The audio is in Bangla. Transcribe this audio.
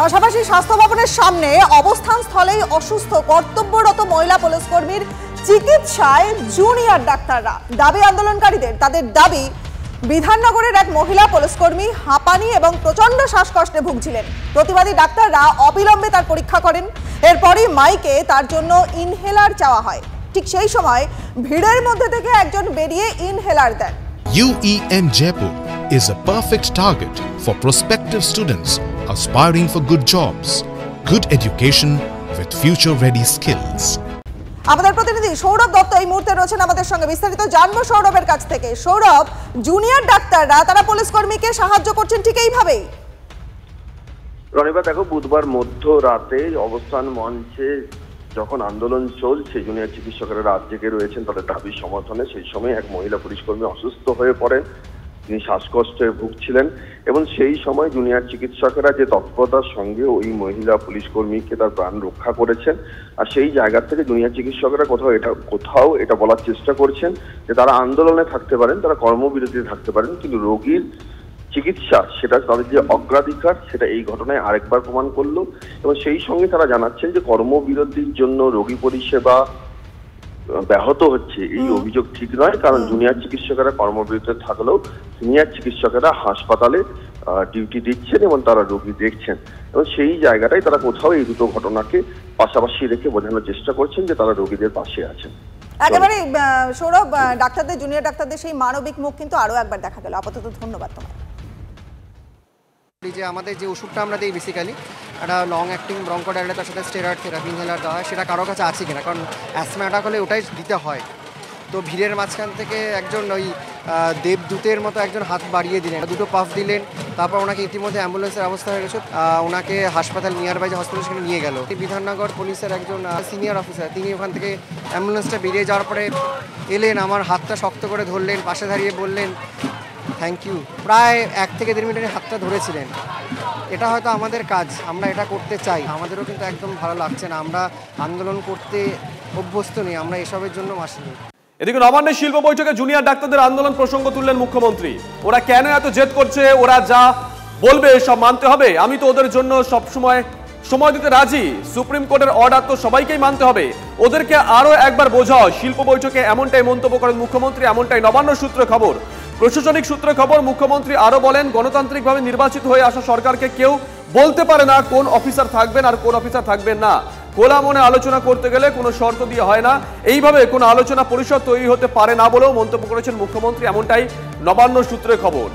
পাশাপাশি স্বাস্থ্য ভবনের সামনে অবস্থান স্থলেই অসুস্থ কর্তব্যরত মহিলা পুলিশকর্মীর চিকিৎসায় জুনিয়র ডাক্তাররা। দাবি আন্দোলনকারীদের, তাদের দাবি বিধাননগরের এক মহিলা পুলিশকর্মী হাঁপানি এবং প্রচন্ড শ্বাসকষ্টে ভুগছিলেন। প্রতিবাদী ডাক্তাররা অবিলম্বে তার পরীক্ষা করেন। এরপরই মাইকে তার জন্য ইনহেলার চাওয়া হয়। ঠিক সেই সময় ভিড়ের মধ্যে থেকে একজন বেরিয়ে ইনহেলার দেন। UEM Jaipur is a perfect target for prospective students aspiring for good jobs, good education with future-ready skills. আমাদের প্রতিনিধি সৌরভ দত্ত এই মুহূর্তে রয়েছেন আমাদের সঙ্গে। বিস্তারিত জানবো সৌরভের কাছ থেকে। সৌরভ, জুনিয়র ডাক্তাররা তারা পুলিশ কর্মীকে সাহায্য করছেন ঠিক এইভাবেই? রনিবা, দেখো, বুধবার মধ্যরাতে অবস্থান মঞ্চে যখন আন্দোলন চলছে, জুনিয়র চিকিৎসকেরা রাত জেগে রয়েছেন তাদের দাবির সমর্থনে। সেই সময় এক মহিলা পুলিশকর্মী অসুস্থ হয়ে পড়েন, তিনি শ্বাসকষ্টে ভুগছিলেন এবং সেই সময় জুনিয়র চিকিৎসকেরা যে তৎপরতার সঙ্গে ওই মহিলা পুলিশকর্মীকে তার প্রাণ রক্ষা করেছেন। আর সেই জায়গা থেকে জুনিয়র চিকিৎসকেরা কোথাও এটা বলার চেষ্টা করছেন যে তারা আন্দোলনে থাকতে পারেন, তারা কর্মবিরতিতে থাকতে পারেন, কিন্তু রোগীর চিকিৎসা সেটা তাদের যে অগ্রাধিকার সেটা এই ঘটনায় আরেকবার প্রমাণ করলো। এবং সেই সঙ্গে তারা জানাচ্ছেন যে কর্মবিরতির জন্য রোগী পরিষেবা ব্যাহত হচ্ছে, এই অভিযোগ ঠিক নয়। কারণ জুনিয়র চিকিৎসকেরা কর্মবিরতিতে থাকলেও সিনিয়র চিকিৎসকেরা হাসপাতালে ডিউটি দিচ্ছেন এবং তারা রোগী দেখছেন। এবং সেই জায়গাটাই তারা কোথাও এই দুটো ঘটনাকে পাশাপাশি রেখে বোঝানোর চেষ্টা করছেন যে তারা রোগীদের পাশে আছেন। একেবারে সৌরভ, ডাক্তারদের, জুনিয়র ডাক্তারদের সেই মানবিক মুখ কিন্তু আরো একবার দেখা গেল। আপাতত ধন্যবাদ তোমায়। যে আমাদের যে ওষুধটা আমরা দিই বেসিক্যালি একটা লং অ্যাক্টিং ব্রঙ্কোডাইলেট, তার সাথে স্টেরয়েড থেরাপি ইনহেলার দেওয়া হয়, সেটা কারো কাছে আছে কিনা, কারণ অ্যাসমা অ্যাটাক হলে ওটাই দিতে হয়। তো ভিড়ের মাঝখান থেকে একজন ওই দেবদূতের মতো একজন হাত বাড়িয়ে দিলেন, দুটো পাফ দিলেন, তারপর ওনাকে ইতিমধ্যে অ্যাম্বুলেন্সের অবস্থা হয়ে গেছে, ওনাকে হাসপাতাল নিয়ার বাই যে হসপিটাল সেখানে নিয়ে গেল। বিধাননগর পুলিশের একজন সিনিয়র অফিসার, তিনি ওখান থেকে অ্যাম্বুলেন্সটা বেরিয়ে যাওয়ার পরে এলেন, আমার হাতটা শক্ত করে ধরলেন, পাশে দাঁড়িয়ে বললেন থ্যাংক ইউ। প্রায় 1 থেকে 1.5 মিনিটের হাতটা ধরেছিলেন। এটা হয়তো আমাদের কাজ, আমরা এটা করতে চাই, আমাদেরও কিন্তু একদম ভালো লাগছে না। আমরা আন্দোলন করতে অভ্যস্ত নেই, আমরা এসবের জন্য আসিনি। এদিকে নবান্নের শিল্প বৈঠকে জুনিয়র ডাক্তারদের আন্দোলন প্রসঙ্গ তুললেন মুখ্যমন্ত্রী। ওরা কেন এত জেদ করছে, ওরা যা বলবে সব মানতে হবে। আমি তো ওদের জন্য সবসময় সময় দিতে রাজি, সুপ্রিম কোর্টের অর্ডার তো সবাইকেই মানতে হবে, ওদেরকে আরো একবার বোঝাও। শিল্প বৈঠকে এমনটাই মন্তব্য করেন মুখ্যমন্ত্রী, এমনটাই নবান্ন সূত্রে খবর। প্রশাসনিক সূত্রে খবর, মুখ্যমন্ত্রী আরো বলেন, গণতান্ত্রিকভাবে নির্বাচিত হয়ে আসা সরকারকে কেউ বলতে পারে না কোন অফিসার থাকবেন আর কোন অফিসার থাকবেন না। খোলা মনে আলোচনা করতে গেলে কোনো শর্ত দিয়ে হয় না, এইভাবে কোনো আলোচনা পরিষদ তৈরি হতে পারে না বলেও মন্তব্য করেছেন মুখ্যমন্ত্রী, এমনটাই নবান্ন সূত্রে খবর।